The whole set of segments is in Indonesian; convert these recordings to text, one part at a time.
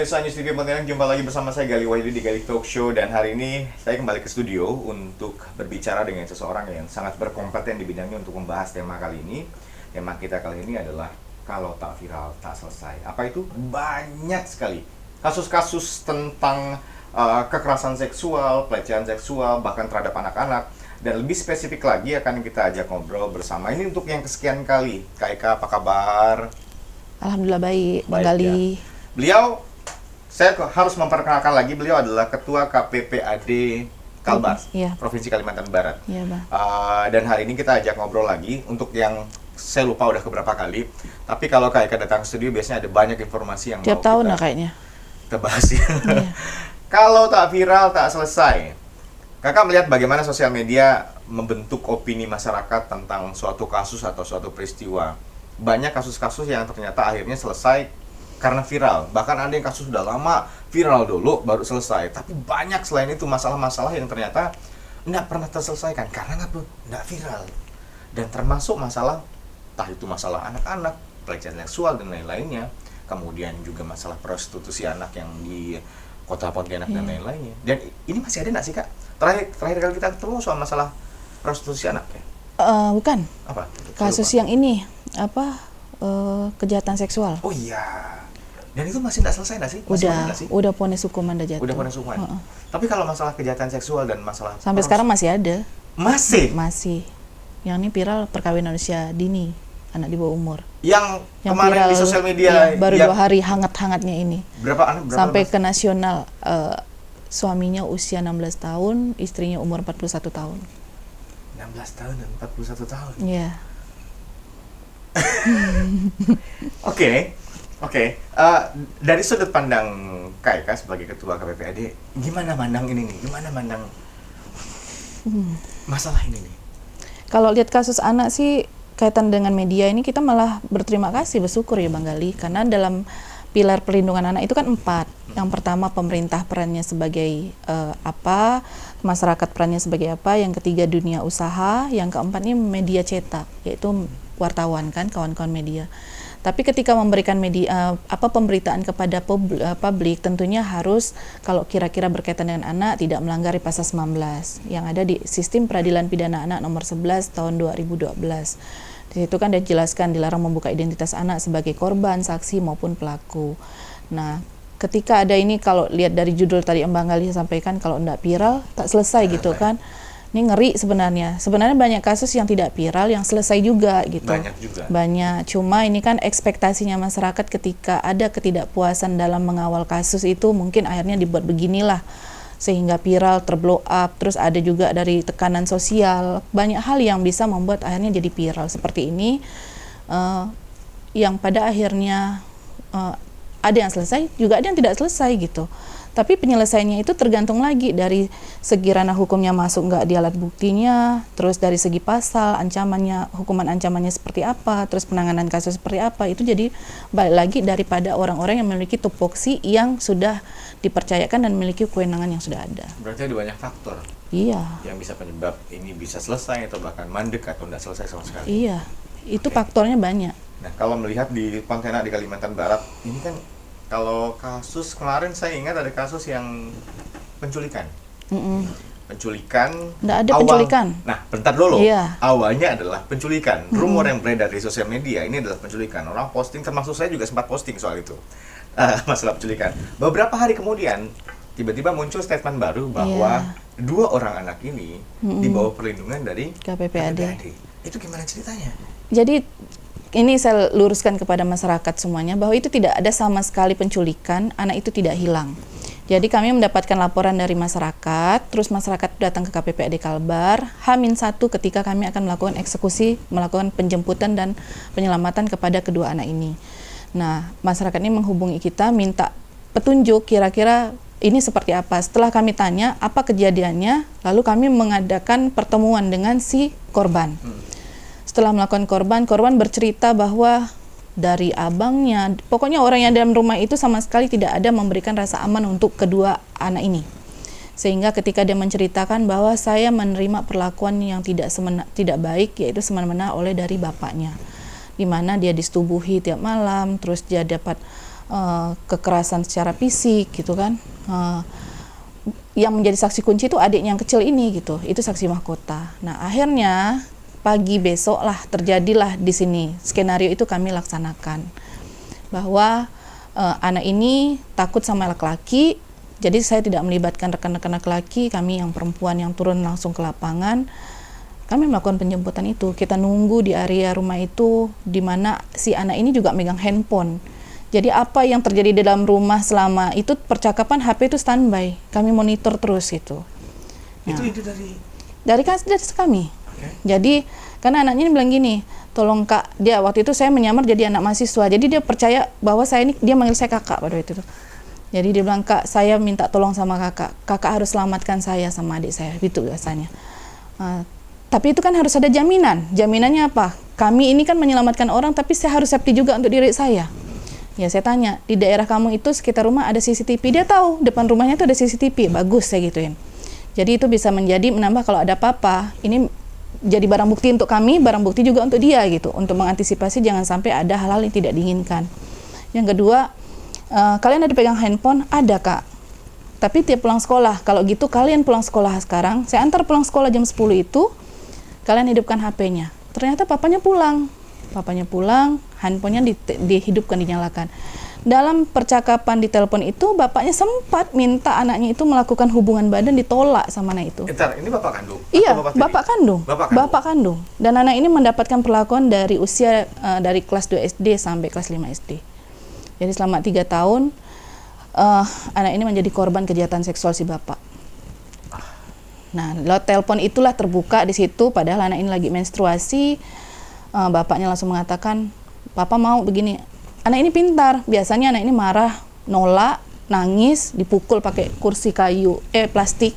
pemirsa News TV Pontianak, jumpa lagi bersama saya Gali Wahyudi di Gali Talk Show. Dan hari ini saya kembali ke studio untuk berbicara dengan seseorang yang sangat berkompeten di bidangnya untuk membahas tema kali ini. Tema kita kali ini adalah kalau tak viral tak selesai. Apa itu? Banyak sekali kasus-kasus tentang kekerasan seksual, pelecehan seksual, bahkan terhadap anak-anak. Dan lebih spesifik lagi akan kita ajak ngobrol bersama. Ini untuk yang kesekian kali. Kak Eka, apa kabar? Alhamdulillah baik, Bang Gali. Ya. Beliau, saya harus memperkenalkan lagi, beliau adalah Ketua KPPAD Kalbar, Provinsi Kalimantan Barat. Iya, Bang. Dan hari ini kita ajak ngobrol lagi untuk yang saya lupa udah keberapa kali. Tapi kalau Kak Eka datang ke studio biasanya ada banyak informasi yang tiap tahun lah kayaknya. Kita bahas ya. Iya. Kalau tak viral tak selesai. Kakak melihat bagaimana sosial media membentuk opini masyarakat tentang suatu kasus atau suatu peristiwa. Banyak kasus-kasus yang ternyata akhirnya selesai karena viral. Bahkan ada yang kasus sudah lama, viral dulu baru selesai. Tapi banyak selain itu masalah-masalah yang ternyata tidak pernah terselesaikan karena nggak viral. Dan termasuk masalah, entah itu masalah anak-anak, pelecehan seksual dan lain-lainnya. Kemudian juga masalah prostitusi anak yang di Kota Pontianak dan lain-lainnya. Dan ini masih ada nggak sih, Kak? Terakhir kali kita ketemu soal masalah prostitusi anak ya? Bukan. Apa? Kasus yang ini, kejahatan seksual. Oh iya. Dan itu masih tidak selesai nggak sih? Udah vonis hukuman udah jatuh. Udah vonis hukuman. Tapi kalau masalah kejahatan seksual dan masalah sampai sekarang masih ada. Masih. Yang ini viral perkawinan usia dini, anak di bawah umur. Yang kemarin viral, di sosial media baru 2 hari hangat-hangatnya ini. Berapa sampai ke nasional. Suaminya usia 16 tahun, istrinya umur 41 tahun. 16 tahun dan 41 tahun. Iya. Oke. Dari sudut pandang Kak Eka sebagai ketua KPPAD, gimana mandang ini nih? Gimana mandang masalah ini nih? Kalau lihat kasus anak sih kaitan dengan media ini kita malah berterima kasih, bersyukur ya Bang Gali, karena dalam pilar perlindungan anak itu kan 4. Yang pertama pemerintah perannya sebagai apa, masyarakat perannya sebagai apa, yang ketiga dunia usaha, yang keempat ini media cetak, yaitu wartawan kan, kawan-kawan media. Tapi ketika memberikan media pemberitaan kepada publik tentunya harus kalau kira-kira berkaitan dengan anak tidak melanggar pasal 19 yang ada di Sistem Peradilan Pidana Anak nomor 11 tahun 2012. Di situ kan dijelaskan dilarang membuka identitas anak sebagai korban, saksi maupun pelaku. Nah, ketika ada ini kalau lihat dari judul tadi Mbak Gali sampaikan kalau tidak viral tak selesai gitu kan. Ini ngeri sebenarnya. Sebenarnya banyak kasus yang tidak viral yang selesai juga gitu. Banyak juga. Banyak. Cuma ini kan ekspektasinya masyarakat ketika ada ketidakpuasan dalam mengawal kasus itu mungkin akhirnya dibuat beginilah sehingga viral, terblow up. Terus ada juga dari tekanan sosial. Banyak hal yang bisa membuat akhirnya jadi viral seperti ini. Yang pada akhirnya ada yang selesai, juga ada yang tidak selesai gitu. Tapi penyelesaiannya itu tergantung lagi dari segi ranah hukumnya masuk nggak di alat buktinya, terus dari segi pasal, ancamannya, hukuman ancamannya seperti apa, terus penanganan kasus seperti apa, itu jadi balik lagi daripada orang-orang yang memiliki tupoksi yang sudah dipercayakan dan memiliki kewenangan yang sudah ada. Berarti ada banyak faktor. Iya. Yang bisa penyebab ini bisa selesai atau bahkan mandek atau tidak selesai sama sekali. Iya, itu faktornya banyak. Nah, kalau melihat di Pontianak di Kalimantan Barat, ini kan kalau kasus kemarin saya ingat ada kasus yang penculikan. Penculikan. Nggak ada penculikan. Nah, bentar dulu. Iya. Awalnya adalah penculikan. Rumor yang beredar di sosial media ini adalah penculikan. Orang posting, termasuk saya juga sempat posting soal itu. Masalah penculikan. Beberapa hari kemudian, tiba-tiba muncul statement baru bahwa 2 orang anak ini di bawah perlindungan dari KPPAD. Itu gimana ceritanya? Jadi ini saya luruskan kepada masyarakat semuanya bahwa itu tidak ada sama sekali penculikan, anak itu tidak hilang. Jadi kami mendapatkan laporan dari masyarakat, terus masyarakat datang ke KPPAD Kalbar, H-1 ketika kami akan melakukan eksekusi, melakukan penjemputan dan penyelamatan kepada kedua anak ini. Nah, masyarakat ini menghubungi kita, minta petunjuk kira-kira ini seperti apa. Setelah kami tanya apa kejadiannya, lalu kami mengadakan pertemuan dengan si korban. Setelah melakukan korban bercerita bahwa dari abangnya, pokoknya orang yang dalam rumah itu sama sekali tidak ada memberikan rasa aman untuk kedua anak ini. Sehingga ketika dia menceritakan bahwa saya menerima perlakuan yang tidak baik, yaitu semena-mena oleh dari bapaknya. Di mana dia disetubuhi tiap malam, terus dia dapat kekerasan secara fisik gitu kan. Yang menjadi saksi kunci itu adiknya yang kecil ini gitu, itu saksi mahkota. Nah akhirnya pagi besok lah terjadilah di sini skenario itu kami laksanakan bahwa anak ini takut sama laki-laki, jadi saya tidak melibatkan rekan-rekan laki-laki, kami yang perempuan yang turun langsung ke lapangan. Kami melakukan penjemputan itu, kita nunggu di area rumah itu di mana si anak ini juga megang handphone. Jadi apa yang terjadi di dalam rumah selama itu percakapan HP itu standby, kami monitor terus itu. Itu dari kami. Okay. Jadi karena anaknya ini bilang gini, tolong kak, dia waktu itu saya menyamar jadi anak mahasiswa, jadi dia percaya bahwa saya ini, dia manggil saya kakak pada waktu itu. Jadi dia bilang, kak saya minta tolong sama kakak harus selamatkan saya sama adik saya, gitu biasanya. Tapi itu kan harus ada jaminan. Jaminannya apa? Kami ini kan menyelamatkan orang, tapi saya harus safety juga untuk diri saya. Ya saya tanya, di daerah kamu itu sekitar rumah ada CCTV? Dia tahu, depan rumahnya itu ada CCTV, bagus saya gituin. Jadi itu bisa menambah kalau ada apa-apa, ini jadi barang bukti untuk kami, barang bukti juga untuk dia gitu, untuk mengantisipasi jangan sampai ada hal-hal yang tidak diinginkan. Yang kedua, kalian ada pegang handphone? Ada kak. Tapi tiap pulang sekolah, kalau gitu kalian pulang sekolah sekarang, saya antar pulang sekolah jam 10 itu, kalian hidupkan HP-nya. Ternyata papanya pulang, handphonenya dihidupkan, dinyalakan. Dalam percakapan di telepon itu, bapaknya sempat minta anaknya itu melakukan hubungan badan, ditolak sama anak itu. Bentar, ini bapak kandung? Iya, bapak kandung. Bapak kandung. Dan anak ini mendapatkan perlakuan dari usia dari kelas 2 SD sampai kelas 5 SD. Jadi selama 3 tahun, anak ini menjadi korban kejahatan seksual si bapak. Nah, lewat telepon itulah terbuka di situ, padahal anak ini lagi menstruasi. Bapaknya langsung mengatakan, papa mau begini. Anak ini pintar, biasanya anak ini marah, nolak, nangis, dipukul pakai kursi plastik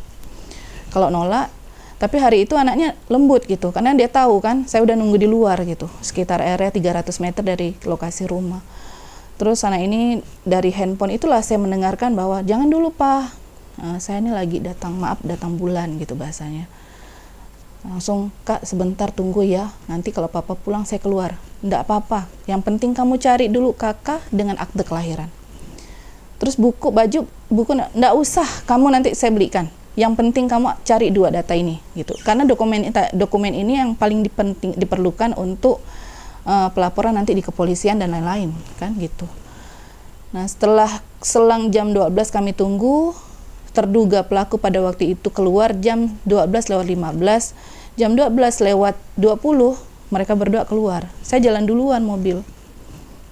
kalau nolak. Tapi hari itu anaknya lembut gitu, karena dia tahu kan, saya udah nunggu di luar gitu, sekitar area 300 meter dari lokasi rumah. Terus anak ini dari handphone itulah saya mendengarkan bahwa, jangan dulu pak, saya ini lagi datang bulan gitu bahasanya. Langsung, kak sebentar tunggu ya, nanti kalau papa pulang saya keluar. Enggak apa-apa, yang penting kamu cari dulu kakak dengan akte kelahiran. Terus baju enggak usah, kamu nanti saya belikan. Yang penting kamu cari 2 data ini gitu. Karena dokumen ini yang paling diperlukan untuk pelaporan nanti di kepolisian dan lain-lain kan gitu. Nah, setelah selang jam 12 kami tunggu, terduga pelaku pada waktu itu keluar jam 12:15, jam 12:20 mereka berdua keluar. Saya jalan duluan mobil.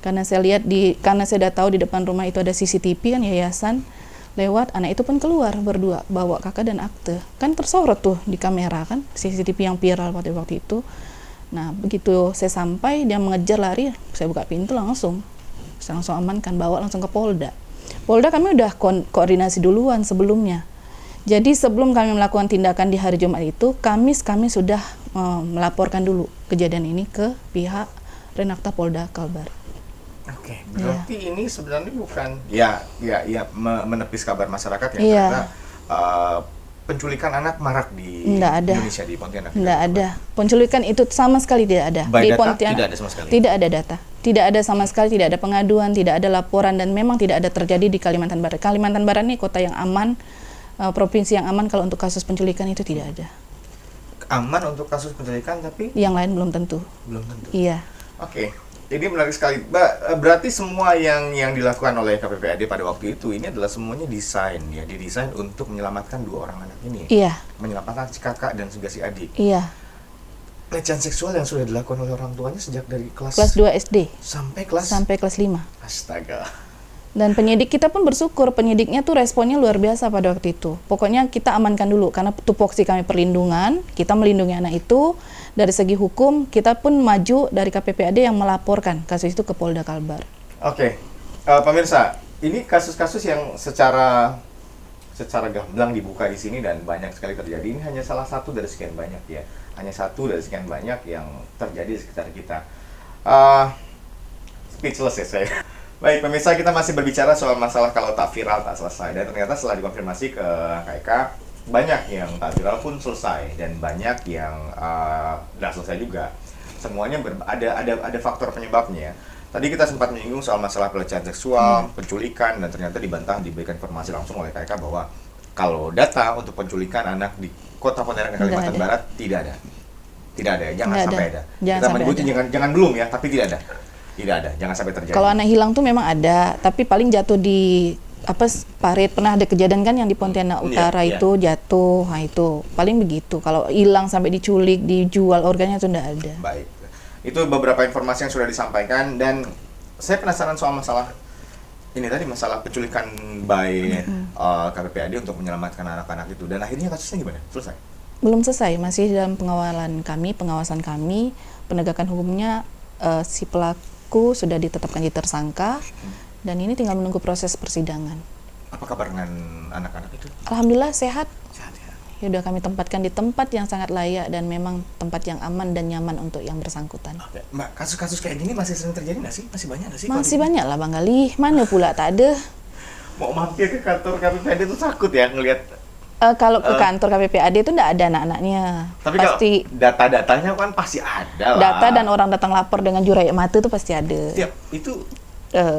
Karena saya sudah tahu di depan rumah itu ada CCTV kan yayasan. Lewat, anak itu pun keluar berdua, bawa kakak dan akte. Kan tersorot tuh di kamera kan, CCTV yang viral pada waktu itu. Nah, begitu saya sampai, dia mengejar lari, saya buka pintu saya langsung amankan, bawa langsung ke Polda. Polda kami udah koordinasi duluan sebelumnya. Jadi sebelum kami melakukan tindakan di hari Jumat itu, kami sudah melaporkan dulu kejadian ini ke pihak Renakta Polda Kalbar. Oke, berarti ini sebenarnya bukan menepis kabar masyarakat ya, karena penculikan anak marak di Indonesia, di Pontianak. Tidak ada. Penculikan itu sama sekali tidak ada. By di data, Pontianak tidak ada sama sekali. Tidak ada data. Tidak ada sama sekali, tidak ada pengaduan, tidak ada laporan, dan memang tidak ada terjadi di Kalimantan Barat. Kalimantan Barat ini kota yang aman, provinsi yang aman kalau untuk kasus penculikan itu tidak ada. Aman untuk kasus penculikan, tapi yang lain belum tentu. Belum tentu. Iya. Oke. Ini menarik sekali. Berarti semua yang dilakukan oleh KPPAD pada waktu itu ini adalah semuanya didesain untuk menyelamatkan 2 orang anak ini. Iya. Menyelamatkan si kakak dan juga si adik. Iya. Pelecehan seksual yang sudah dilakukan oleh orang tuanya sejak dari kelas 2 SD sampai kelas 5. Astaga. Dan penyidik kita pun bersyukur, penyidiknya tuh responnya luar biasa pada waktu itu. Pokoknya kita amankan dulu, karena tupoksi kami perlindungan, kita melindungi anak itu. Dari segi hukum, kita pun maju dari KPPAD yang melaporkan kasus itu ke Polda Kalbar. Oke, pemirsa, ini kasus-kasus yang secara gamblang dibuka di sini dan banyak sekali terjadi. Ini hanya salah satu dari sekian banyak ya. Hanya satu dari sekian banyak yang terjadi di sekitar kita. Speechless ya saya. Baik, pemirsa, kita masih berbicara soal masalah kalau tak viral tak selesai. Dan ternyata setelah dikonfirmasi ke KK, banyak yang tak viral pun selesai dan banyak yang nggak selesai juga. Semuanya ada faktor penyebabnya. Tadi kita sempat menyinggung soal masalah pelecehan seksual, penculikan, dan ternyata dibantah diberikan informasi langsung oleh KK bahwa kalau data untuk penculikan anak di Kota Pontianak dan Nggak Kalimantan ada. Barat tidak ada. Tidak ada, jangan Nggak sampai ada. ada. Jangan Kita sampai menyebutnya ada. jangan belum ya, tapi tidak ada. Tidak ada, jangan sampai terjadi. Kalau anak hilang tuh memang ada, tapi paling jatuh di parit. Pernah ada kejadian kan yang di Pontianak Iya, Utara iya. itu jatuh, nah itu paling begitu. Kalau hilang sampai diculik, dijual organnya itu enggak ada. Baik. Itu beberapa informasi yang sudah disampaikan dan saya penasaran soal masalah ini tadi, masalah penculikan by KPPAD untuk menyelamatkan anak-anak itu, dan akhirnya kasusnya gimana? Selesai? Belum selesai, masih dalam pengawasan kami, penegakan hukumnya si pelaku sudah ditetapkan jadi tersangka dan ini tinggal menunggu proses persidangan. Apa kabar dengan anak-anak itu? Alhamdulillah sehat. Sehat ya? Ya udah kami tempatkan di tempat yang sangat layak dan memang tempat yang aman dan nyaman untuk yang bersangkutan. Oke. Mbak, kasus-kasus kayak gini masih sering terjadi nggak sih? Masih banyak nggak sih? Masih banyak lah Bang Gali, mana pula tak ada. Mau mampir ke kantor KPPAD itu takut ya ngelihat. Kalau ke kantor KPPAD itu enggak ada anak-anaknya. Tapi Pasti kalau data-datanya kan pasti ada lah. data dan orang datang lapor dengan juraya mata itu pasti ada. Tiap itu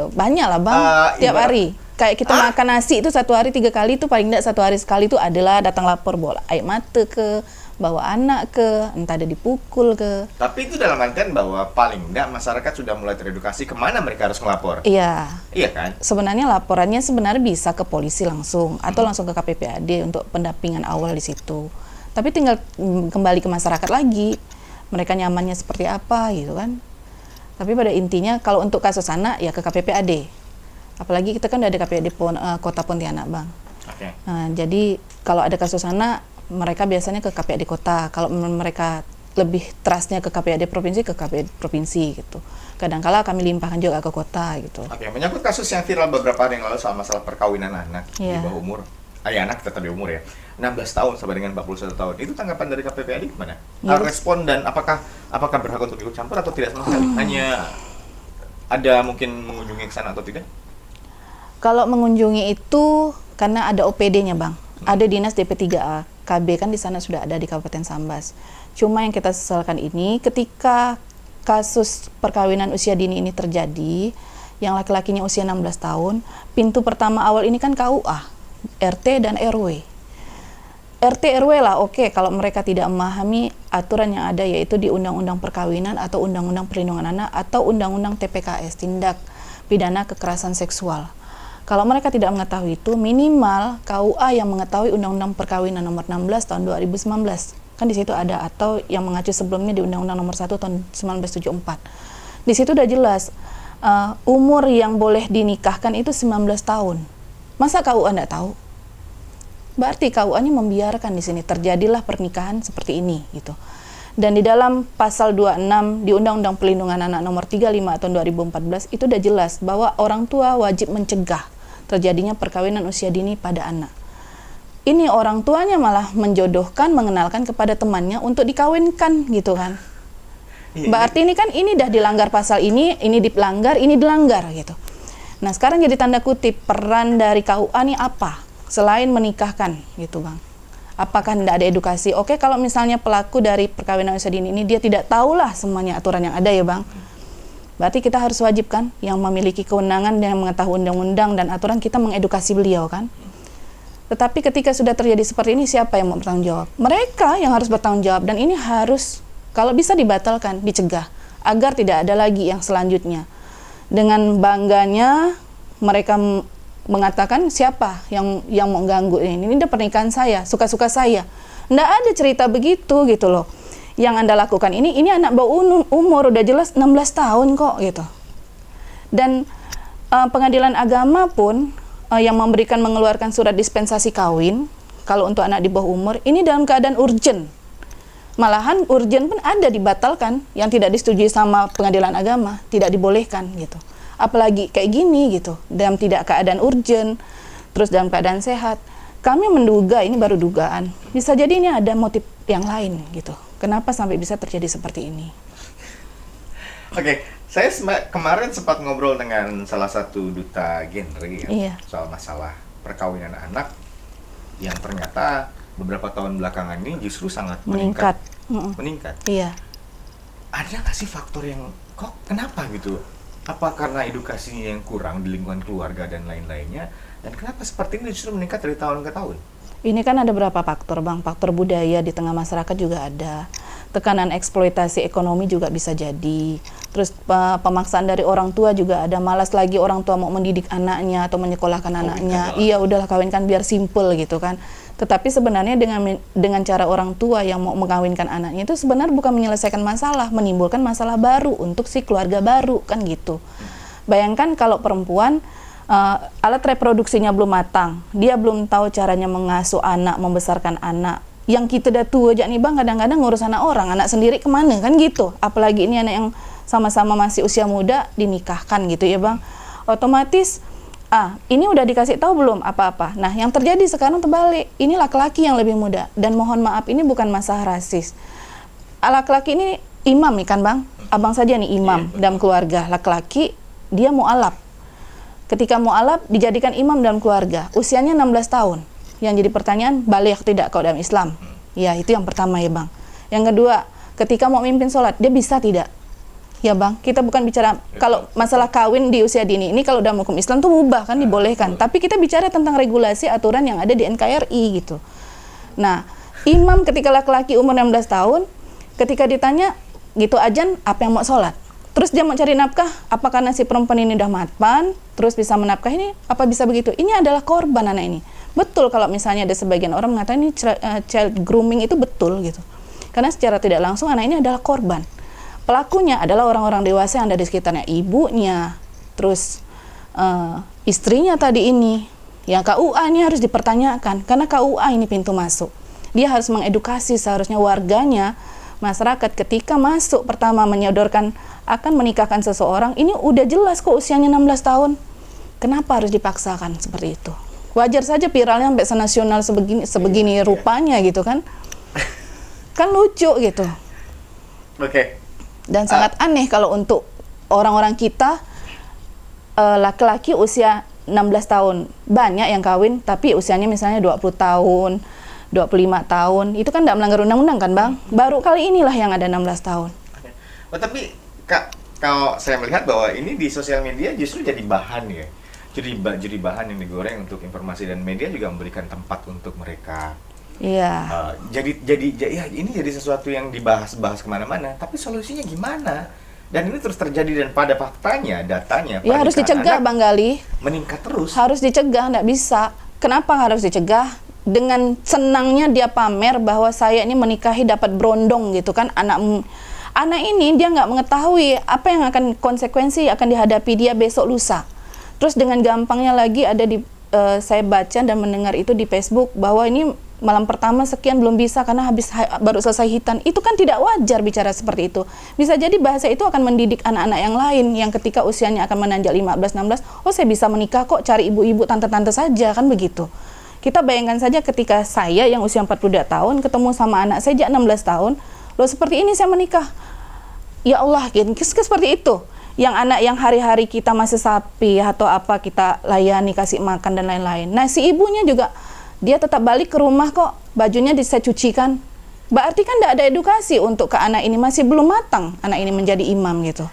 Banyak lah Bang, tiap ibarat- hari. Kayak kita makan nasi itu 1 hari 3 kali itu paling enggak 1 hari sekali itu adalah datang lapor bola air mata ke, bawa anak ke, entah ada dipukul ke. tapi itu dalam artian bahwa paling enggak masyarakat sudah mulai teredukasi kemana mereka harus melapor. Iya. Iya kan? Sebenarnya laporannya sebenarnya bisa ke polisi langsung atau langsung ke KPPAD untuk pendampingan awal di situ. Tapi tinggal kembali ke masyarakat lagi. Mereka nyamannya seperti apa gitu kan. Tapi pada intinya kalau untuk kasus anak ya ke KPPAD. Apalagi kita kan udah ada KPPAD Kota Pontianak, Bang. Oke. Nah, jadi kalau ada kasus anak mereka biasanya ke KPPAD Kota. Kalau mereka lebih trustnya ke KPPAD Provinsi, ke KPPAD Provinsi gitu. Kadang-kala kami limpahkan juga ke kota gitu. Oke, menyangkut kasus yang viral beberapa hari yang lalu soal masalah perkawinan anak di Iya. bawah umur. Anak tetap di umur ya. 16 tahun sampai dengan 41 tahun. Itu tanggapan dari KPPAD gimana? Ya, Respon dan apakah berhak untuk ikut campur atau tidak sama sekali? Hanya ada mungkin mengunjungi ke sana atau tidak? Kalau mengunjungi itu karena ada OPD-nya, Bang. Ada Dinas DP3A. KB kan di sana sudah ada di Kabupaten Sambas. Cuma yang kita sesalkan ini ketika kasus perkawinan usia dini ini terjadi, yang laki-lakinya usia 16 tahun, pintu pertama awal ini kan KUA, RT dan RW. RT RW lah oke, kalau mereka tidak memahami aturan yang ada yaitu di Undang-Undang Perkawinan atau Undang-Undang Perlindungan Anak atau Undang-Undang TPKS, Tindak Pidana Kekerasan Seksual. Kalau mereka tidak mengetahui itu, minimal KUA yang mengetahui Undang-Undang Perkawinan nomor 16 tahun 2019. Kan di situ ada, atau yang mengacu sebelumnya di Undang-Undang nomor 1 tahun 1974. Di situ udah jelas umur yang boleh dinikahkan itu 19 tahun. Masa KUA enggak tahu? Berarti KUA-nya membiarkan di sini terjadilah pernikahan seperti ini gitu. Dan di dalam pasal 26 di Undang-Undang Perlindungan Anak nomor 35 tahun 2014 itu udah jelas bahwa orang tua wajib mencegah terjadinya perkawinan usia dini pada anak. Ini orang tuanya malah menjodohkan, mengenalkan kepada temannya untuk dikawinkan gitu kan. Iya, Berarti ini kan ini dah dilanggar pasal ini dilanggar, ini dilanggar gitu. Nah, sekarang jadi tanda kutip peran dari KUA ini apa? Selain menikahkan gitu, Bang. Apakah tidak ada edukasi? Oke, kalau misalnya pelaku dari perkawinan usia dini ini dia tidak tahulah semuanya aturan yang ada ya, Bang. Berarti kita harus wajibkan yang memiliki kewenangan dan yang mengetahui undang-undang dan aturan, kita mengedukasi beliau kan. Tetapi ketika sudah terjadi seperti ini, siapa yang mau bertanggung jawab? Mereka yang harus bertanggung jawab, dan ini harus kalau bisa dibatalkan, dicegah agar tidak ada lagi yang selanjutnya. Dengan bangganya mereka mengatakan siapa yang mau ganggu ini udah pernikahan saya, suka-suka saya. Nggak ada cerita begitu gitu loh. Yang Anda lakukan ini anak bawah umur udah jelas 16 tahun kok gitu. Dan pengadilan agama pun yang mengeluarkan surat dispensasi kawin kalau untuk anak di bawah umur ini dalam keadaan urgent. Malahan urgent pun ada dibatalkan, yang tidak disetujui sama pengadilan agama, tidak dibolehkan gitu. Apalagi kayak gini gitu, dalam tidak keadaan urgent, terus dalam keadaan sehat. Kami menduga, ini baru dugaan, bisa jadi ini ada motif yang lain gitu. Kenapa sampai bisa terjadi seperti ini? Oke, saya kemarin sempat ngobrol dengan salah satu duta genre ya, Iya. soal masalah perkawinan anak yang ternyata beberapa tahun belakangan ini justru sangat meningkat. Meningkat. Meningkat. Iya. Ada nggak sih faktor yang kok kenapa gitu? Apa karena edukasinya yang kurang di lingkungan keluarga dan lain-lainnya? Dan kenapa seperti ini justru meningkat dari tahun ke tahun? Ini kan ada beberapa faktor, Bang. Faktor budaya di tengah masyarakat juga ada. Tekanan eksploitasi ekonomi juga bisa jadi. Terus pemaksaan dari orang tua juga ada. Malas lagi orang tua mau mendidik anaknya atau menyekolahkan anaknya. Iya, udahlah kawinkan biar simple gitu kan. Tetapi sebenarnya dengan cara orang tua yang mau mengkawinkan anaknya itu sebenarnya bukan menyelesaikan masalah, menimbulkan masalah baru untuk si keluarga baru kan gitu. Bayangkan kalau perempuan alat reproduksinya belum matang, dia belum tahu caranya mengasuh anak, membesarkan anak. Yang kita udah tua aja nih Bang, kadang-kadang ngurus anak orang, anak sendiri kemana kan gitu. Apalagi ini anak yang sama-sama masih usia muda dinikahkan gitu ya Bang. Otomatis ini udah dikasih tahu belum apa-apa. Nah, yang terjadi sekarang terbalik. Ini laki-laki yang lebih muda. Dan mohon maaf, ini bukan masalah rasis. Laki-laki ini imam nih kan Bang. Abang saja nih imam dalam keluarga. Laki-laki, dia mu'alaf. Ketika mu'alaf, dijadikan imam dalam keluarga. Usianya 16 tahun. Yang jadi pertanyaan, baligh tidak kau dalam Islam? Ya, itu yang pertama ya Bang. Yang kedua, ketika mau mimpin sholat, dia bisa tidak? Ya Bang, kita bukan bicara kalau masalah kawin di usia dini ini kalau dalam hukum Islam tuh mubah kan, dibolehkan. Tapi kita bicara tentang regulasi aturan yang ada di NKRI gitu. Nah, imam ketika laki-laki umur 16 tahun, ketika ditanya gitu azan, apa yang mau sholat? Terus dia mau cari nafkah, apakah si perempuan ini udah mapan, terus bisa menafkah ini, apa bisa begitu? Ini adalah korban anak ini. Betul kalau misalnya ada sebagian orang mengatakan ini child grooming itu betul gitu. Karena secara tidak langsung anak ini adalah korban. Pelakunya adalah orang-orang dewasa yang ada di sekitarnya, ibunya, terus istrinya tadi ini. Yang KUA ini harus dipertanyakan, karena KUA ini pintu masuk. Dia harus mengedukasi seharusnya warganya, masyarakat ketika masuk pertama menyodorkan akan menikahkan seseorang, ini udah jelas kok usianya 16 tahun. Kenapa harus dipaksakan seperti itu? Wajar saja viralnya sampai senasional sebegini rupanya gitu kan. Kan lucu gitu. Oke. Dan sangat aneh kalau untuk orang-orang kita, laki-laki usia 16 tahun. Banyak yang kawin, tapi usianya misalnya 20 tahun, 25 tahun. Itu kan tidak melanggar undang-undang kan Bang? Baru kali inilah yang ada 16 tahun. Oh, tapi Kak, kalau saya melihat bahwa ini di sosial media justru jadi bahan ya. Jadi bahan yang digoreng untuk informasi, dan media juga memberikan tempat untuk mereka. Iya. Ya ini jadi sesuatu yang dibahas kemana-mana, tapi solusinya gimana? Dan ini terus terjadi, dan pada faktanya, datanya, Ya harus dicegah Bang Gali. meningkat terus. Harus dicegah, nggak bisa. Kenapa harus dicegah? Dengan senangnya dia pamer bahwa saya ini menikahi dapat berondong gitu kan. Anak ini dia nggak mengetahui apa yang akan konsekuensi akan dihadapi dia besok lusa. Terus dengan gampangnya lagi ada di saya baca dan mendengar itu di Facebook bahwa ini malam pertama sekian belum bisa karena baru selesai hitan. Itu kan tidak wajar bicara seperti itu. Bisa jadi bahasa itu akan mendidik anak-anak yang lain yang ketika usianya akan menanjak 15-16, oh saya bisa menikah kok, cari ibu-ibu tante-tante saja kan begitu. Kita bayangkan saja ketika saya yang usia 42 tahun ketemu sama anak saya sejak 16 tahun, loh seperti ini saya menikah. Ya Allah, gitu. Seperti itu. Yang anak yang hari-hari kita masih sapi atau apa kita layani, kasih makan dan lain-lain. Nah si ibunya juga dia tetap balik ke rumah kok, bajunya saya cucikan. Berarti kan tidak ada edukasi untuk ke anak ini, masih belum matang anak ini menjadi imam gitu.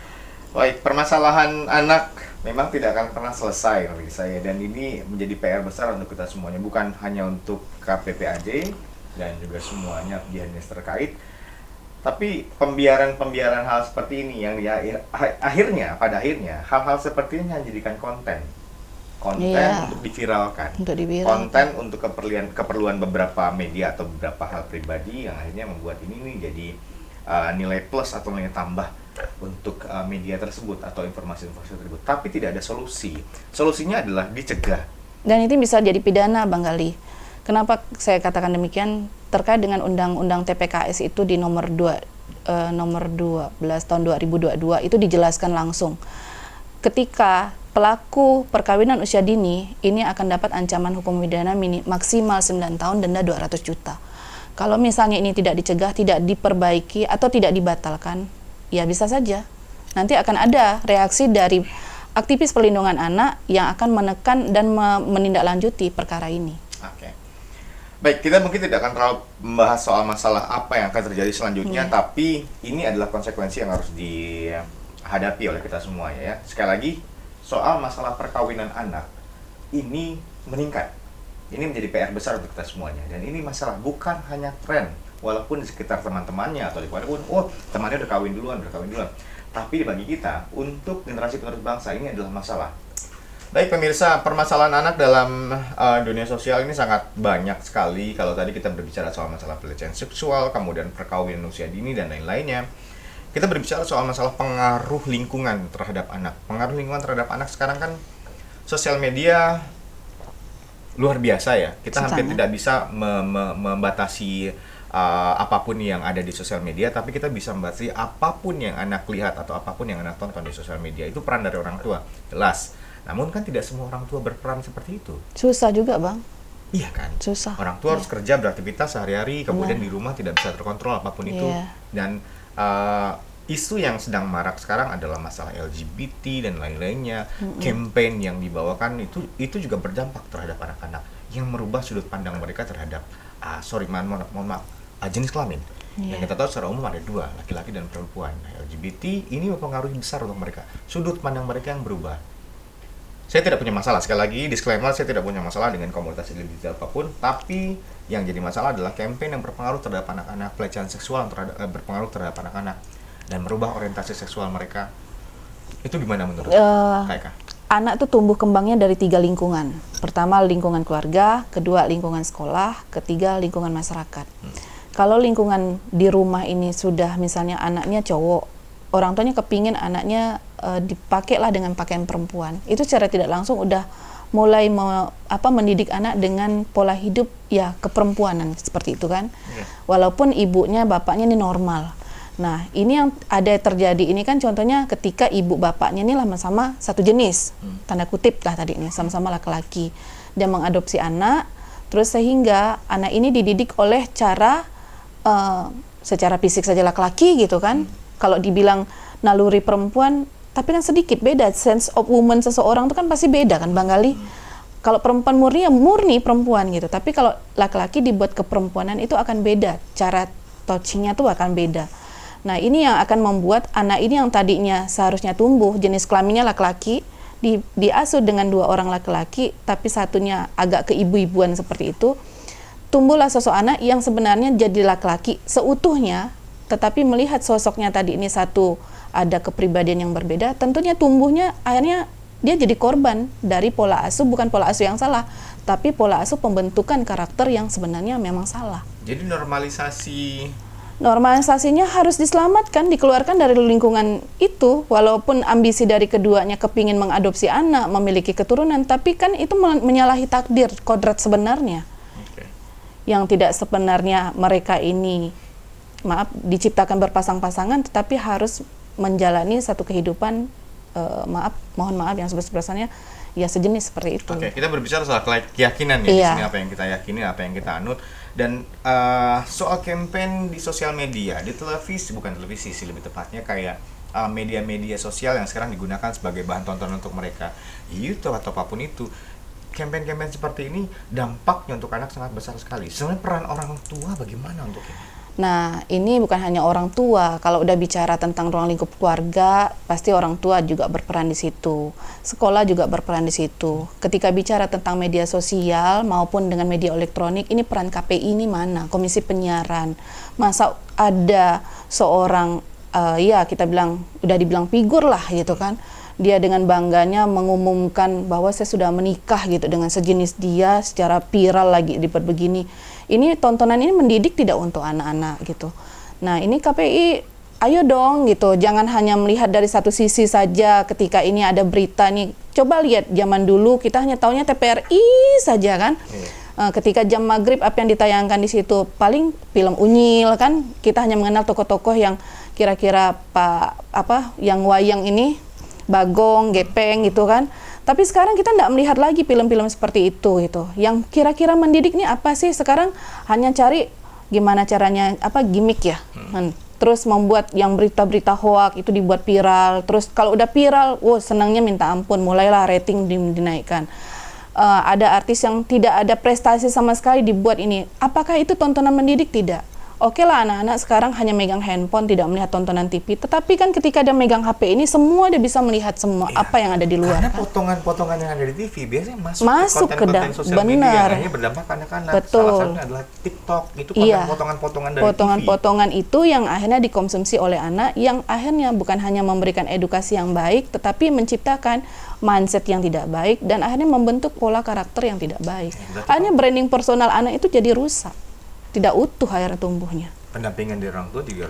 Baik, permasalahan anak memang tidak akan pernah selesai bagi saya, dan ini menjadi PR besar untuk kita semuanya, bukan hanya untuk KPPAJ dan juga semuanya dinas terkait. Tapi pembiaran hal seperti ini yang pada akhirnya hal-hal seperti ini hanya dijadikan konten untuk diviralkan, konten untuk keperluan beberapa media atau beberapa hal pribadi, yang akhirnya membuat ini jadi nilai plus atau nilai tambah untuk media tersebut atau informasi-informasi tersebut. Tapi tidak ada solusi. Solusinya adalah dicegah. Dan itu bisa jadi pidana Bang Gali. Kenapa saya katakan demikian? Terkait dengan Undang-Undang TPKS itu di nomor 12 tahun 2022 itu dijelaskan langsung. Ketika pelaku perkawinan usia dini ini akan dapat ancaman hukum pidana maksimal 9 tahun, denda 200 juta. Kalau misalnya ini tidak dicegah, tidak diperbaiki atau tidak dibatalkan, ya bisa saja nanti akan ada reaksi dari aktivis perlindungan anak yang akan menekan dan menindaklanjuti perkara ini. Oke. Baik, kita mungkin tidak akan terlalu membahas soal masalah apa yang akan terjadi selanjutnya, tapi ini adalah konsekuensi yang harus hadapi oleh kita semua ya. Sekali lagi, soal masalah perkawinan anak ini meningkat. Ini menjadi PR besar untuk kita semuanya. Dan ini masalah bukan hanya tren, walaupun di sekitar teman-temannya atau di keluarga pun, oh temannya udah kawin duluan. Tapi bagi kita, untuk generasi penerus bangsa ini adalah masalah. Baik pemirsa, permasalahan anak dalam dunia sosial ini sangat banyak sekali. Kalau tadi kita berbicara soal masalah pelecehan seksual, kemudian perkawinan usia dini dan lain-lainnya, kita berbicara soal masalah pengaruh lingkungan terhadap anak. Pengaruh lingkungan terhadap anak sekarang kan sosial media luar biasa ya. Kita hampir tidak bisa membatasi apapun yang ada di sosial media, tapi kita bisa membatasi apapun yang anak lihat atau apapun yang anak tonton di sosial media. Itu peran dari orang tua, jelas. Namun kan tidak semua orang tua berperan seperti itu. Susah juga, Bang. Iya kan? Susah. Orang tua harus kerja, beraktivitas sehari-hari, kemudian di rumah tidak bisa terkontrol apapun itu. Dan isu yang sedang marak sekarang adalah masalah LGBT dan lain-lainnya. Campaign yang dibawakan itu juga berdampak terhadap anak-anak yang merubah sudut pandang mereka terhadap mohon maaf, jenis kelamin. Yang kita tahu secara umum ada dua, laki-laki dan perempuan. LGBT ini mempengaruhi besar untuk mereka. Sudut pandang mereka yang berubah. Saya tidak punya masalah, sekali lagi disclaimer, saya tidak punya masalah dengan komunitas LGBT apapun, tapi yang jadi masalah adalah campaign yang berpengaruh terhadap anak-anak, pelecehan seksual yang berpengaruh terhadap anak-anak dan merubah orientasi seksual mereka. Itu gimana menurut Kak Eka? Anak tuh tumbuh kembangnya dari 3 lingkungan. Pertama lingkungan keluarga, kedua lingkungan sekolah, ketiga lingkungan masyarakat. Kalau lingkungan di rumah ini sudah misalnya anaknya cowok, orang tuanya kepingin anaknya dipakailah dengan pakaian perempuan. Itu secara tidak langsung udah mulai mendidik anak dengan pola hidup ya keperempuanan seperti itu kan. Walaupun ibunya bapaknya ini normal. Nah, ini yang ada terjadi ini kan contohnya ketika ibu bapaknya ini sama-sama satu jenis. Tanda kutip lah tadi ini, sama-sama laki-laki. Dia mengadopsi anak, terus sehingga anak ini dididik oleh cara secara fisik saja laki-laki gitu kan. Kalau dibilang naluri perempuan, tapi kan sedikit beda, sense of woman seseorang itu kan pasti beda kan Bang Gali. Kalau perempuan murni ya murni perempuan gitu, tapi kalau laki-laki dibuat keperempuanan itu akan beda, cara touchingnya tuh akan beda. Nah ini yang akan membuat anak ini yang tadinya seharusnya tumbuh jenis kelaminnya laki-laki, diasuh dengan 2 orang laki-laki, tapi satunya agak keibu-ibuan seperti itu, tumbuhlah sosok anak yang sebenarnya jadi laki-laki seutuhnya, tetapi melihat sosoknya tadi ini satu ada kepribadian yang berbeda, tentunya tumbuhnya akhirnya dia jadi korban dari pola asuh, bukan pola asuh yang salah, tapi pola asuh pembentukan karakter yang sebenarnya memang salah. Jadi normalisasinya harus diselamatkan, dikeluarkan dari lingkungan itu, walaupun ambisi dari keduanya kepingin mengadopsi anak, memiliki keturunan, tapi kan itu menyalahi takdir, kodrat sebenarnya. Yang tidak sebenarnya mereka ini diciptakan berpasang-pasangan, tetapi harus menjalani satu kehidupan mohon maaf yang sebesar-besarnya ya sejenis seperti itu. Oke, kita berbicara soal keyakinan ya di sini, apa yang kita yakini, apa yang kita anut, dan soal campaign di sosial media, di televisi, bukan televisi sih lebih tepatnya kayak media-media sosial yang sekarang digunakan sebagai bahan tontonan untuk mereka, YouTube atau apapun itu. Campaign-campaign seperti ini dampaknya untuk anak sangat besar sekali. Sebenarnya peran orang tua bagaimana untuk ini? Nah, ini bukan hanya orang tua. Kalau udah bicara tentang ruang lingkup keluarga, pasti orang tua juga berperan di situ. Sekolah juga berperan di situ. Ketika bicara tentang media sosial maupun dengan media elektronik, ini peran KPI ini mana? Komisi Penyiaran. Masa ada seorang, ya kita bilang, udah dibilang figur lah gitu kan. Dia dengan bangganya mengumumkan bahwa saya sudah menikah gitu dengan sejenis dia secara viral lagi dibuat begini. Ini tontonan ini mendidik tidak untuk anak-anak gitu. Nah ini KPI ayo dong gitu, jangan hanya melihat dari satu sisi saja ketika ini ada berita nih. Coba lihat zaman dulu kita hanya taunya TVRI saja kan. Ketika jam maghrib apa yang ditayangkan di situ paling film Unyil kan, kita hanya mengenal tokoh-tokoh yang kira-kira yang wayang ini Bagong, Gepeng gitu kan. Tapi sekarang kita tidak melihat lagi film-film seperti itu gitu. Yang kira-kira mendidik nih apa sih? Sekarang hanya cari gimana caranya gimmick ya. Terus membuat yang berita-berita hoak itu dibuat viral. Terus kalau udah viral, senangnya minta ampun, mulailah rating dinaikkan. Ada artis yang tidak ada prestasi sama sekali dibuat ini. Apakah itu tontonan mendidik? Tidak. Oke lah, anak-anak sekarang hanya megang handphone, tidak melihat tontonan TV. Tetapi kan ketika dia megang HP ini, semua dia bisa melihat semua apa yang ada di luar. Karena Kan? potongan-potongan yang ada di TV biasanya Masuk ke ke konten-konten sosial media yang benar. akhirnya berdampak ke anak-anak. Betul. Salah satunya adalah TikTok. Itu Iya. potongan-potongan dari Potongan-potongan itu yang akhirnya dikonsumsi oleh anak, yang akhirnya bukan hanya memberikan edukasi yang baik, tetapi menciptakan mindset yang tidak baik, dan akhirnya membentuk pola karakter yang tidak baik. Akhirnya branding personal anak itu jadi rusak. Tidak utuh akhirnya tumbuhnya. Pendampingan dari orang tua juga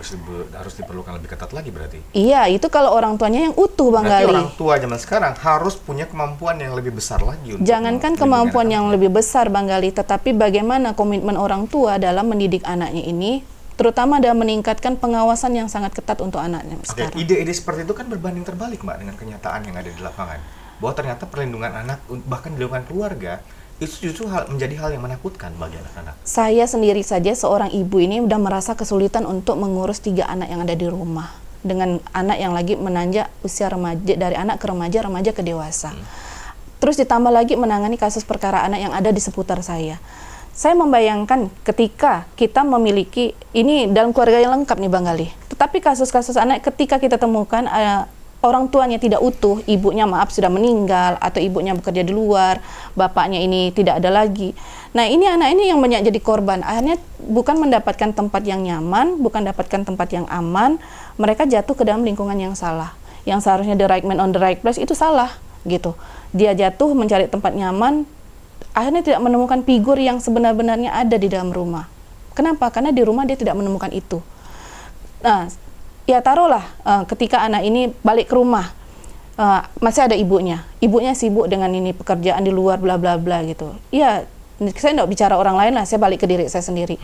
harus diperlukan lebih ketat lagi berarti. Iya, itu kalau orang tuanya yang utuh, Bang Berarti Gali. orang tua zaman sekarang harus punya kemampuan yang lebih besar lagi untuk Jangankan kemampuan yang lebih besar, Bang Gali, tetapi bagaimana komitmen orang tua dalam mendidik anaknya ini, terutama dalam meningkatkan pengawasan yang sangat ketat untuk anaknya sekarang. Ide-ide seperti itu kan berbanding terbalik, Mbak, dengan kenyataan yang ada di lapangan. Bahwa ternyata perlindungan anak, bahkan di lingkungan keluarga, itu justru menjadi hal yang menakutkan bagi anak-anak. Saya sendiri saja seorang ibu ini udah merasa kesulitan untuk mengurus 3 anak yang ada di rumah. Dengan anak yang lagi menanjak usia remaja, dari anak ke remaja, remaja ke dewasa. Terus ditambah lagi menangani kasus perkara anak yang ada di seputar saya. Saya membayangkan ketika kita memiliki, ini dalam keluarga yang lengkap nih Bang Gali. Tetapi kasus-kasus anak ketika kita temukan orang tuanya tidak utuh, ibunya maaf sudah meninggal, atau ibunya bekerja di luar, bapaknya ini tidak ada lagi. Nah ini anak ini yang banyak jadi korban, akhirnya bukan mendapatkan tempat yang nyaman, bukan mendapatkan tempat yang aman, mereka jatuh ke dalam lingkungan yang salah. Yang seharusnya the right man on the right place itu salah gitu. Dia jatuh mencari tempat nyaman, akhirnya tidak menemukan figur yang sebenar-benarnya ada di dalam rumah. Kenapa? Karena di rumah dia tidak menemukan itu. Nah, ya taruhlah ketika anak ini balik ke rumah, masih ada ibunya sibuk dengan ini pekerjaan di luar bla bla bla gitu. Iya, saya tidak bicara orang lain lah, saya balik ke diri saya sendiri.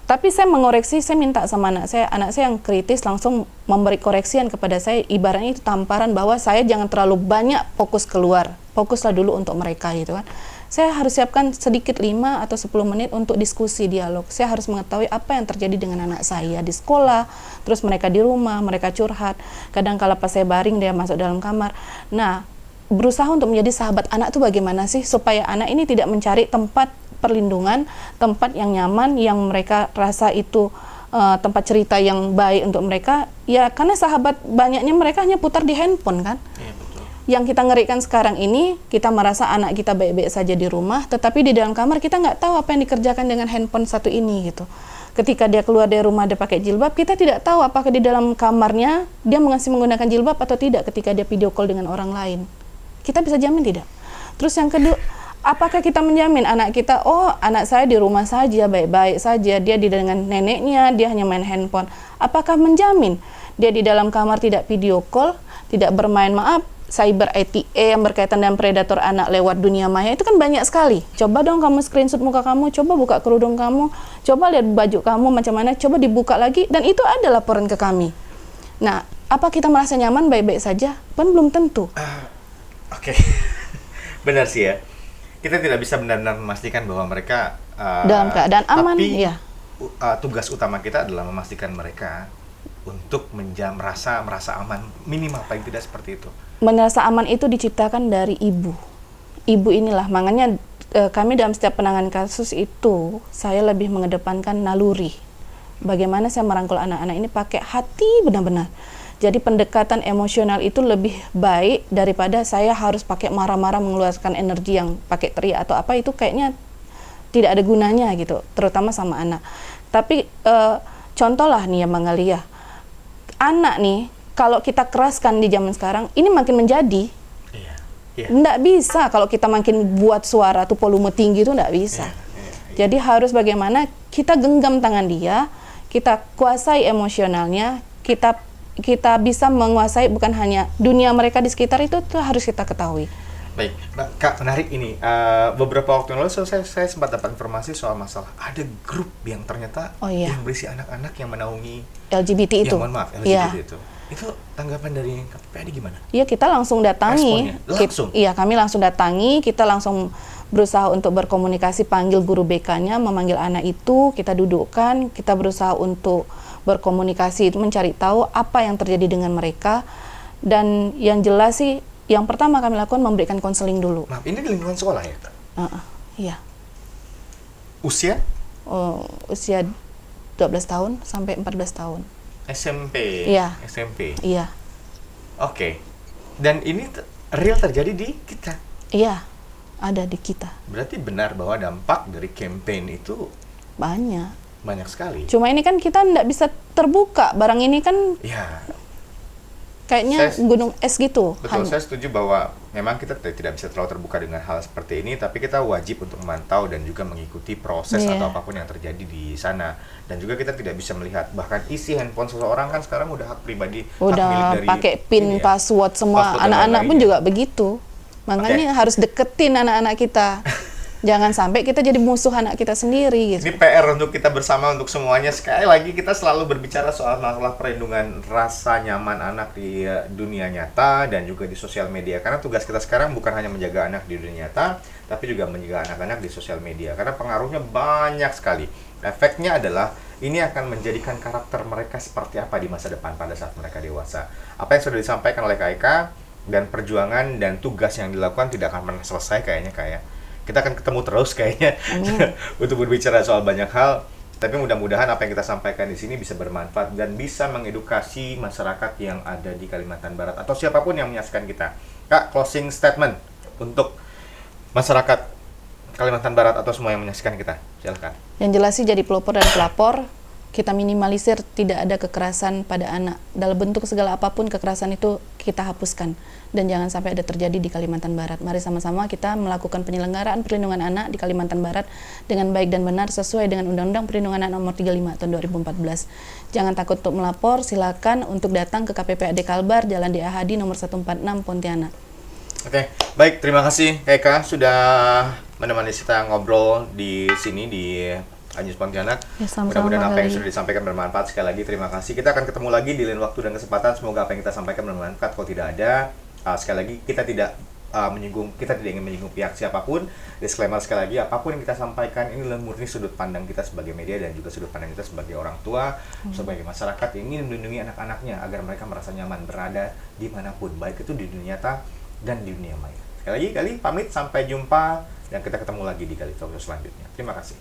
Tapi saya mengoreksi, saya minta sama anak saya yang kritis langsung memberi koreksian kepada saya, ibaratnya itu tamparan bahwa saya jangan terlalu banyak fokus keluar, fokuslah dulu untuk mereka gitu kan. Saya harus siapkan sedikit 5 atau 10 menit untuk diskusi dialog. Saya harus mengetahui apa yang terjadi dengan anak saya di sekolah, terus mereka di rumah, mereka curhat. Kadang kala pas saya baring dia masuk dalam kamar. Nah, berusaha untuk menjadi sahabat anak itu bagaimana sih supaya anak ini tidak mencari tempat perlindungan, tempat yang nyaman, yang mereka rasa itu tempat cerita yang baik untuk mereka. Ya karena sahabat banyaknya mereka hanya putar di handphone kan. Iya, betul. Yang kita ngerikan sekarang ini, kita merasa anak kita baik-baik saja di rumah, tetapi di dalam kamar kita nggak tahu apa yang dikerjakan dengan handphone satu ini gitu. Ketika dia keluar dari rumah dia pakai jilbab, kita tidak tahu apakah di dalam kamarnya dia masih menggunakan jilbab atau tidak ketika dia video call dengan orang lain. Kita bisa jamin tidak? Terus yang kedua, apakah kita menjamin anak kita, oh anak saya di rumah saja, baik-baik saja, dia dengan neneknya, dia hanya main handphone. Apakah menjamin dia di dalam kamar tidak video call, tidak bermain cyber ITA yang berkaitan dengan predator anak lewat dunia maya? Itu kan banyak sekali. Coba dong kamu screenshot muka kamu, coba buka kerudung kamu, coba lihat baju kamu macam mana, coba dibuka lagi, dan itu ada laporan ke kami. Nah, apa kita merasa nyaman baik-baik saja? Kan belum tentu. Oke. Benar sih ya. Kita tidak bisa benar-benar memastikan bahwa mereka dalam keadaan aman, tapi ya. Tugas utama kita adalah memastikan mereka untuk merasa aman, minimal paling tidak seperti itu. Merasa aman itu diciptakan dari ibu. Ibu inilah, makanya kami dalam setiap penanganan kasus itu, saya lebih mengedepankan naluri. Bagaimana saya merangkul anak-anak ini pakai hati benar-benar. Jadi pendekatan emosional itu lebih baik daripada saya harus pakai marah-marah mengeluarkan energi yang pakai teriak atau apa, itu kayaknya tidak ada gunanya gitu, terutama sama anak. Tapi contoh lah nih ya Bang Gali ya, anak nih, kalau kita keraskan di zaman sekarang, ini makin menjadi. Iya. Nggak bisa kalau kita makin buat suara tuh volume tinggi itu nggak bisa. Iya. Jadi harus bagaimana kita genggam tangan dia, kita kuasai emosionalnya, kita bisa menguasai bukan hanya dunia mereka di sekitar itu harus kita ketahui. Baik, Kak, menarik ini. Beberapa waktu yang lalu saya sempat dapat informasi soal masalah ada grup yang ternyata yang berisi anak-anak yang menaungi LGBT itu. Ya, mohon maaf, LGBT itu. Itu tanggapan dari KPPAD gimana? Iya, kita langsung datangi. Langsung? Iya, kami langsung datangi, kita langsung berusaha untuk berkomunikasi, panggil guru BK-nya, memanggil anak itu, kita dudukkan, kita berusaha untuk berkomunikasi, mencari tahu apa yang terjadi dengan mereka. Dan yang jelas sih, yang pertama kami lakukan memberikan konseling dulu. Nah, ini di lingkungan sekolah ya, Kak? Iya. Usia? Usia 12 tahun sampai 14 tahun. SMP. Iya. SMP. Iya. Oke. Dan ini real terjadi di kita. Iya. Ada di kita. Berarti benar bahwa dampak dari campaign itu banyak sekali. Cuma ini kan kita nggak bisa terbuka. Barang ini kan Ya, kayaknya Saya- gunung es gitu. betul. Saya setuju bahwa memang kita tidak bisa terlalu terbuka dengan hal seperti ini, tapi kita wajib untuk memantau dan juga mengikuti proses Iya. atau apapun yang terjadi di sana. Dan juga kita tidak bisa melihat bahkan isi handphone seseorang kan sekarang udah hak pribadi, hak milik Udah dari pakai pin, ini ya. password semua. Password dan Anak-anak pun lain-lainnya. juga begitu. Makanya harus deketin anak-anak kita. Jangan sampai kita jadi musuh anak kita sendiri gitu. Ini PR untuk kita bersama, untuk semuanya. Sekali lagi kita selalu berbicara soal masalah perlindungan rasa nyaman anak di dunia nyata dan juga di sosial media. Karena tugas kita sekarang bukan hanya menjaga anak di dunia nyata, tapi juga menjaga anak-anak di sosial media. Karena pengaruhnya banyak sekali. Efeknya adalah ini akan menjadikan karakter mereka seperti apa di masa depan pada saat mereka dewasa. Apa yang sudah disampaikan oleh Kak Eka dan perjuangan dan tugas yang dilakukan tidak akan pernah selesai kayaknya kayak. Kita akan ketemu terus kayaknya untuk berbicara soal banyak hal. Tapi mudah-mudahan apa yang kita sampaikan di sini bisa bermanfaat dan bisa mengedukasi masyarakat yang ada di Kalimantan Barat atau siapapun yang menyaksikan kita. Kak, closing statement untuk masyarakat Kalimantan Barat atau semua yang menyaksikan kita. Silakan. Yang jelas sih jadi pelopor dan pelapor, kita minimalisir tidak ada kekerasan pada anak. Dalam bentuk segala apapun kekerasan itu kita hapuskan. Dan jangan sampai ada terjadi di Kalimantan Barat. Mari sama-sama kita melakukan penyelenggaraan perlindungan anak di Kalimantan Barat dengan baik dan benar sesuai dengan Undang-Undang Perlindungan Anak Nomor 35 tahun 2014. Jangan takut untuk melapor, silakan untuk datang ke KPPAD Kalbar, Jalan D.A. Hadi nomor 146 Pontianak. Oke, baik, terima kasih Kak Eka sudah menemani kita ngobrol di sini di Anjus Pontianak. Ya, sama-sama, Mudah-mudahan apa yang Gali. sudah disampaikan bermanfaat. Sekali lagi terima kasih. Kita akan ketemu lagi di lain waktu dan kesempatan. Semoga apa yang kita sampaikan bermanfaat. Kalau tidak ada, sekali lagi kita tidak kita tidak ingin menyinggung pihak siapapun. Disclaimer sekali lagi, apapun yang kita sampaikan ini adalah murni sudut pandang kita sebagai media dan juga sudut pandang kita sebagai orang tua, sebagai masyarakat yang ingin melindungi anak-anaknya agar mereka merasa nyaman berada dimanapun, baik itu di dunia nyata dan di dunia maya. Sekali lagi, Gali pamit, sampai jumpa dan kita ketemu lagi di Gali Talk Show selanjutnya. Terima kasih.